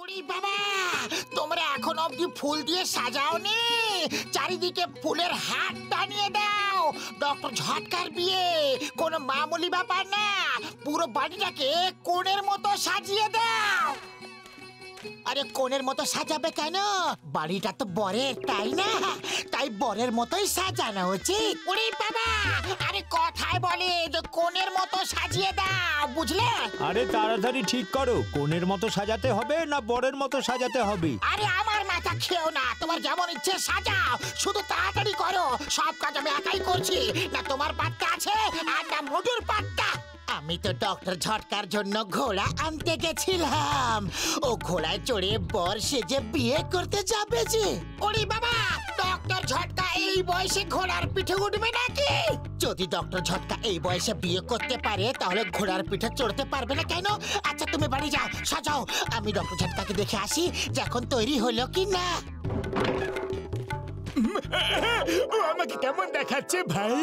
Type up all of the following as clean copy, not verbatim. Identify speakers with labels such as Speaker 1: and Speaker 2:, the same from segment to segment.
Speaker 1: ওরে বাবা, তোমরা এখন অবধি ফুল দিয়ে সাজাওনি? চারিদিকে ফুলের হাত টানিয়ে দাও। ডক্টর ঝটকার বিয়ে কোনো মামুলি ব্যাপার না, পুরো বাড়িটাকে কোণের মতো সাজিয়ে দাও। আরে কোণের মতো সাজাবে কেন? বাড়িটা তো বরের, তাই না? তাই বরের মতোই সাজানো উচিত। ওরে বাবা, আরে কথায় বলে যে কোণের মতো সাজিয়ে দাও, বুঝলে?
Speaker 2: আরে তাড়াতাড়ি ঠিক করো, কোণের মতো সাজাতে হবে না বরের মতো সাজাতে হবে?
Speaker 1: আরে আমার মাথা খেও না, তোমার যেমন ইচ্ছে সাজাও, শুধু তাড়াতাড়ি করো। সব কাজ আমি একাই করছি, না তোমার পাত্তা আছে আর না মোটুর পাত্তা। আমি তো ডক্টর ঝটকার জন্য ঘোড়া আনতে গেছিলাম। ও ঘোড়ায় চড়ে বর সেজে বিয়ে করতে যাবে যে। ওরে বাবা, ডক্টর ঝটকা এই বয়সে ঘোড়ার পিঠে উঠবে নাকি? যদি ডক্টর ঝটকা এই বয়সে বিয়ে করতে পারে তাহলে ঘোড়ার পিঠে চড়তে পারবে না কেন? আচ্ছা তুমি বাড়ি যাও, সাজাও, আমি ডক্টর ঝটকাকে দেখে আসি যে এখন তৈরি হলো কি না।
Speaker 3: ও আমাকে কেমন দেখাচ্ছে ভাই?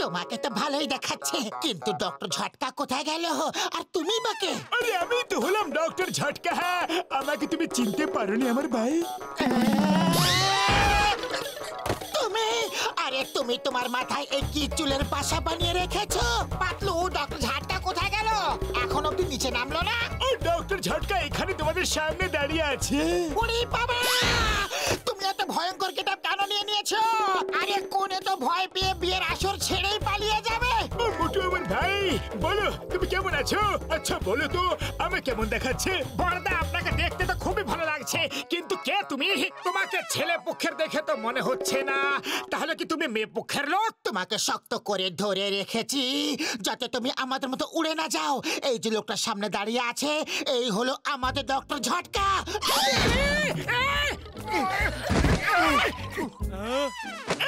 Speaker 1: তোমাকে তো ভালোই দেখাচ্ছে, কিন্তু ডক্টর ঝটকা কোথায় গেল আর তুমি বাকে?
Speaker 3: আরে আমি তো হলাম ডক্টর ঝটকা। আমাকে তুমি চিনতে পারোনি আমার ভাই?
Speaker 1: তুমি? আরে তুমি তোমার মাথায় এই কি চুলের পাশা বানিয়ে রেখেছো? পাতলু, ডক্টর ঝটকা কোথায় গেল? এখন অব্দি নিচে নামলো না?
Speaker 3: ও ডক্টর ঝটকা এখানে তোমাদের সামনে দাঁড়িয়ে আছে।
Speaker 1: ওরে বাবা, তুমি এত ভয়ঙ্কর কিতাব কেন নিয়ে নিয়েছো? আরে কোনে তো ভয় পেয়ে বিয়ের আসর ছেড়েই পালিয়ে যাবে।
Speaker 3: ও মোটু আমার ভাই, বলো তুমি কেমন আছো? আচ্ছা বলো তো আমি কেমন দেখাচ্ছে?
Speaker 4: বড়দা, আপনাকে দেখতে তো খুবই ভালো লাগছে, কিন্তু কে তুমি? তোমাকে ছেলে পক্ষের দেখে তো মনে হচ্ছে না, তাহলে কি তুমি মেয়ে পক্ষের লোক?
Speaker 1: তোমাকে শক্ত করে ধরে রেখেছি যাতে তুমি আমাদের মতো উড়ে না যাও। এই যে লোকটার সামনে দাঁড়িয়ে আছে, এই হলো আমাদের ডক্টর ঝটকা।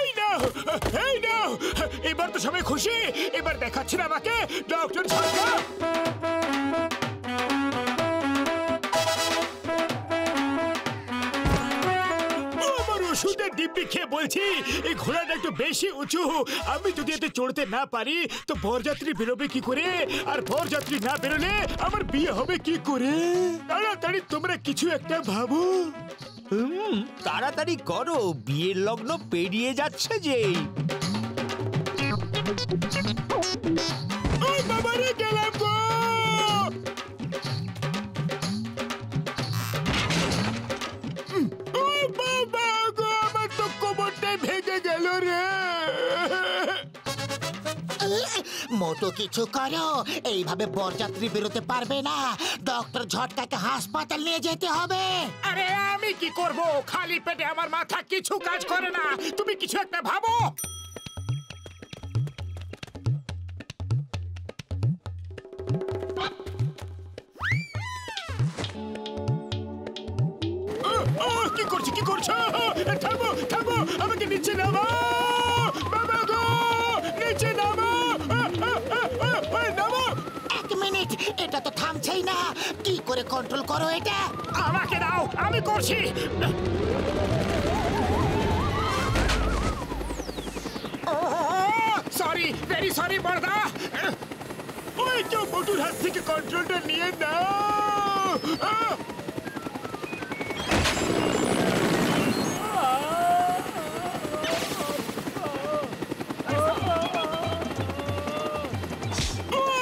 Speaker 3: এই নাও, এই নাও, এবার তো সবাই খুশি। এবার দেখাচ্ছি না আমাকে ডক্টর ঝটকা। আমার ওষুধের দিব্যি খেয়ে বলছি এই ঘোড়াটা একটু বেশি উঁচু। আমি যদি এতে চড়তে না পারি তো বরযাত্রী বেরোবে কি করে? আর বরযাত্রী না বেরোলে আমার বিয়ে হবে কি করে? তাড়াতাড়ি তোমরা কিছু একটা ভাবো।
Speaker 2: তাড়াতাড়ি করো, বিয়ের লগ্ন পেরিয়ে যাচ্ছে যে।
Speaker 3: ও বাবারে, গেলাম গো। ও বাবা গো, আমার তো কোমরটাই ভেঙে গেল রে।
Speaker 1: মোটো কিছু করো, এইভাবে বরযাত্রী বেরোতে পারবে না। ডক্টর ঝটকাকে হাসপাতাল নিয়ে যেতে হবে।
Speaker 4: আরে আমি কি করব? খালি পেটে আমার মাথা কিছু কাজ করে না, তুমি কিছু একটা ভাবো।
Speaker 3: কি করছো, কি করছো? থামো, থামো, আমাকে নিচে নামো। বাবা গো, নিচে নামো, নামো।
Speaker 1: এক মিনিট, এটা তো থামছেই না। কি করে কন্ট্রোল করো এটা?
Speaker 4: আমাকে দাও, আমি করছি। সরি, ভেরি সরি বড়দা।
Speaker 3: ওই তো মোটুর হাত থেকে কন্ট্রোলটা নিয়ে নাও।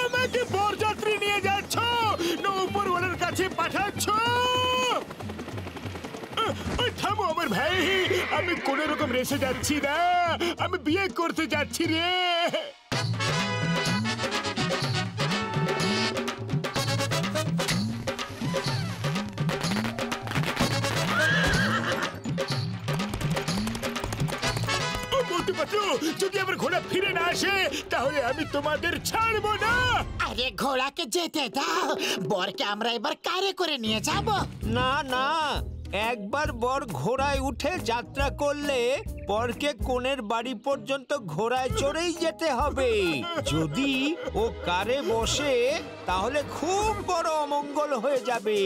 Speaker 3: আমাকে বরযাত্রী নিয়ে যাচ্ছ না উপরওয়ালার কাছে পাঠাচ্ছ? থামো আমার ভাই, আমি কোন রকম রেসে যাচ্ছি না, আমি বিয়ে করতে যাচ্ছি রে। যদি আমার ঘোড়া ফিরে না আসে তাহলে আমি তোমাদের ছাড়বো না।
Speaker 1: আরে ঘোড়াকে যেতে দাও, বরকে আমরা এবার কারে করে নিয়ে যাব।
Speaker 2: না না, একবার বর ঘোড়ায় উঠে যাত্রা করলে বরকে কনের বাড়ি পর্যন্ত ঘোড়ায় চড়েই যেতে হবে। যদি ও কারে বসে তাহলে খুব বড় অমঙ্গল হয়ে যাবে।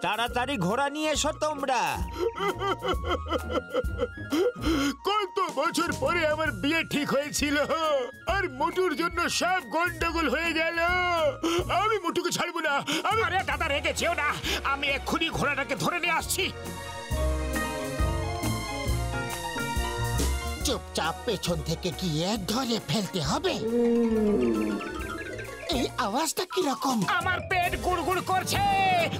Speaker 2: তাড়াতাড়ি ঘোড়া নিয়ে এসো তোমরা।
Speaker 3: কত বছর পরে আমার বিয়ে ঠিক হয়েছিল আর মোটুর জন্য সব গন্ডগোল হয়ে গেল। আমি মোটুকে ছাড়বো না।
Speaker 4: আরে দাদা রেগে যেও না, আমি এক্ষুনি ঘোড়াটাকে ধরে নিয়ে আসছি।
Speaker 1: চুপচাপ পেছন থেকে গিয়ে ধরে ফেলতে হবে। এই আওয়াজটা কিরকম?
Speaker 4: আমার পেট গুড়গুড় করছে,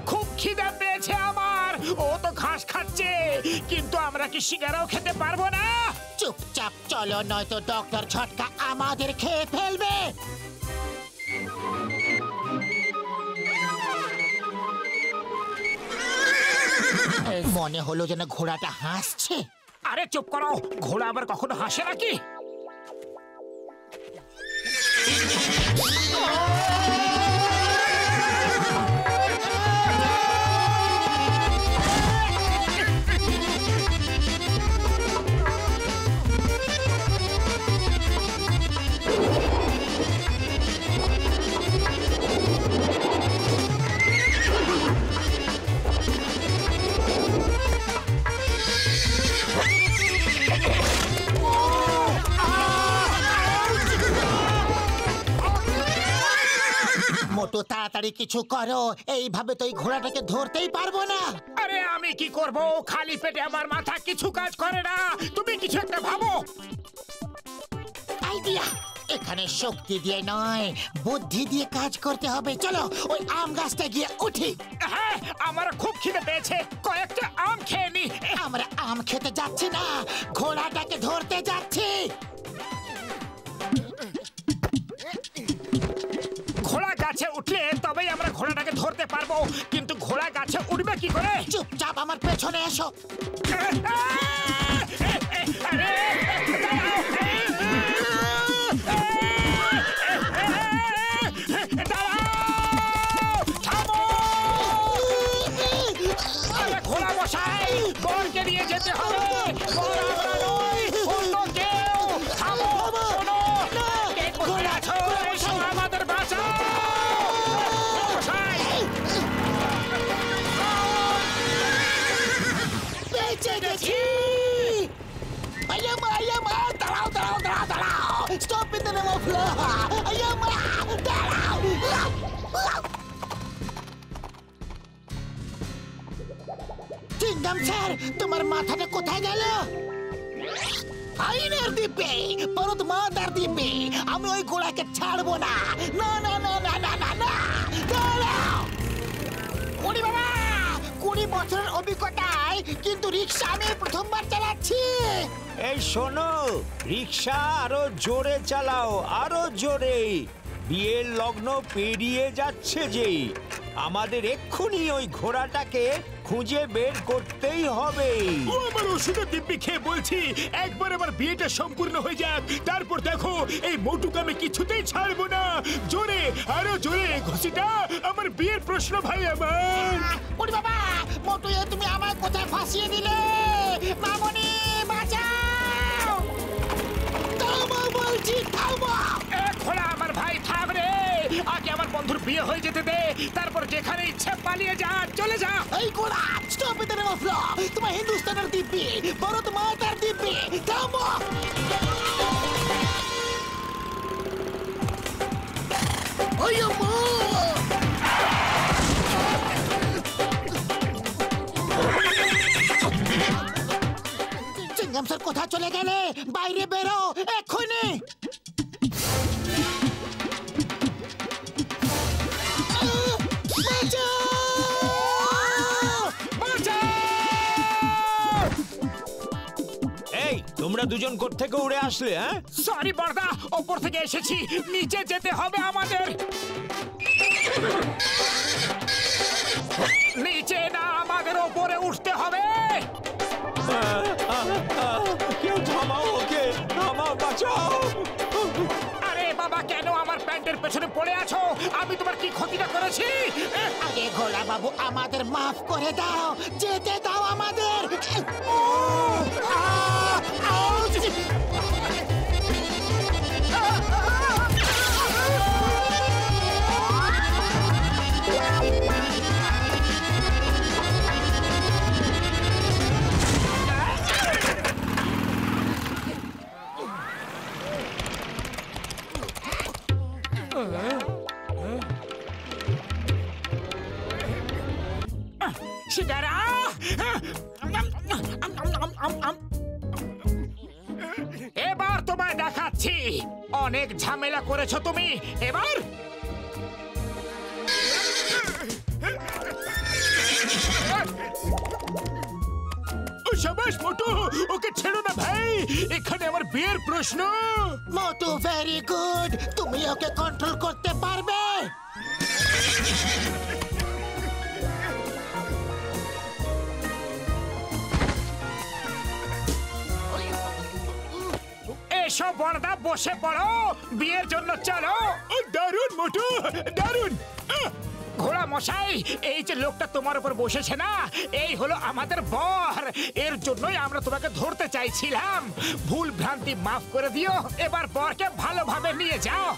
Speaker 4: খুব খিদে পেয়েছে আমার। ও তো ঘাস খাচ্ছে, কিন্তু আমরা কি সিঙ্গারাও খেতে পারবো না?
Speaker 1: চুপচাপ চলো, নয়তো ডক্টর ঝটকা আমাদের খেয়ে ফেলবে। মনে হলো যেন ঘোড়াটা হাসছে।
Speaker 4: আরে চুপ করো, ঘোড়া আবার কখনো হাসে নাকি?
Speaker 1: মোটু তাড়াতাড়ি কিছু করো, এইভাবে তো এই ঘোড়াটাকে ধরতেই পারবো না।
Speaker 4: আরে আমি কি করব? খালি পেটে আমার মাথা কিছু কাজ করে না। তুমি কিছু একটা ভাবো।
Speaker 1: আইডিয়া! এখানে শক্তি দিয়ে নয়, বুদ্ধি দিয়ে কাজ করতে হবে। চলো ওই আম গাছটা গিয়ে উঠি।
Speaker 4: হ্যাঁ, আমার খুব খিদে পেয়েছে, কয়েকটা আম খেয়ে নি।
Speaker 1: আমরা আম খেতে যাচ্ছি না, ঘোড়াটাকে ধরতে যাচ্ছি।
Speaker 4: ঘোড়া গাছে উঠলে তবেই আমরা ঘোড়াটাকে ধরতে পারবো, কিন্তু ঘোড়া গাছে উঠবে কি করে?
Speaker 1: চুপচাপ আমার পেছনে এসো।
Speaker 4: ঘোড়া মশাই, বরকে নিয়ে যেতে হবে। বর আমরা নই, অন্য কেউ। থামো, শোনো। কে কোথায় আছো? এসো, আমাদের বাঁচাও। মশাই,
Speaker 1: বেঁচে গেছি। আয়ামা, আয়ামা, দাঁড়াও, দাঁড়াও, দাঁড়াও, দাঁড়াও। Stop in the name of law. আয়ামা, দাঁড়াও। চিংগাম স্যার, তোমার মাথাটা কোথায় গেল? আইনের দ্বীপে, পরত মাদার দ্বীপে। আমি ওই গোড়াকে ছাড়বো না। না না না না না না না, দাঁড়াও। ওরে বাবা, 20 বছরের অভিজ্ঞতায় কিন্তু রিক্সা আমি প্রথমবার চালাচ্ছি।
Speaker 2: এই শোনো, রিক্সা আরো জোরে চালাও, আরো জোরে। বিয়ের লগ্ন পেরিয়ে যাচ্ছে যে, আমাদের এক্ষুনি ওই ঘোড়াটাকে খুঁজে বের করতেই হবে।
Speaker 3: ও আমার ওষুধের দিব্যি খেয়ে বলছি, একবার আমার বিয়েটা সম্পূর্ণ হয়ে যাক, তারপর দেখো এই মোটুকে আমি কিছুতেই ছাড়বো না। জোরে, আরো জোরে ঘুষিটা। আমার বিয়ের প্রশ্ন ভাই আমার।
Speaker 1: ওরে বাবা, মোটু এ তুমি আমায় কোথায় ফাঁসিয়ে দিলে? মামনি বাঁচাও! থামো বলছি, থামো!
Speaker 4: ঘোড়া আমার ভাই, থাম রে। আগে আমার বন্ধুর বিয়ে হয়ে যেতে দে, তারপর যেখানে ইচ্ছে পালিয়ে যা, চলে যা।
Speaker 1: এই গোড়া, স্টপ ইট দ্য ফ্লো। তোমার হিন্দুস্তানের দিব্যি, ভারত মাতার দিব্যি, থামো! ওই মা! চিংগাম স্যার কোথায় চলে গেলে? বাইরে বেরো এক্ষুনি।
Speaker 2: এই, তোমরা দুজন কোত্থেকে উড়ে আসলে? হ্যাঁ,
Speaker 4: সরি বর্দা, ওপর থেকে এসেছি, নিচে যেতে হবে আমাদের। নিচে না, আমাদের ওপরে উঠতে হবে।
Speaker 2: কেউ থামাও ওকে, থামাও, বাঁচাও।
Speaker 4: আরে বাবা, কেন আমার প্যান্টের পেছনে পড়ে আছো? আমি তোমার কি ক্ষতিটা করেছি?
Speaker 1: আগে ঘোড়া বাবু, আমাদের মাফ করে দাও, যেতে দাও আমাদের।
Speaker 4: অনেক ঝামেলা করেছো তুমি। এবার
Speaker 3: শাবাশ মোটু, ওকে ছেড়ো না ভাই, এখানে আমার বিয়ের প্রশ্ন।
Speaker 1: মোটু ভেরি গুড, তুমি ওকে কন্ট্রোল করতে পারবে।
Speaker 4: এসো বড়দা, বসে পড়ো, বিয়ের জন্য চলো।
Speaker 3: দারুণ মোটু, দারুণ।
Speaker 4: ঘোড়া মশাই, এই যে লোকটা তোমার উপর বসেছে না, এই হলো আমাদের বর। এর জন্যই আমরা তোমাকে ধরতে চাইছিলাম। ভুল ভ্রান্তি মাফ করে দিও, এবার বরকে ভালোভাবে নিয়ে যাও।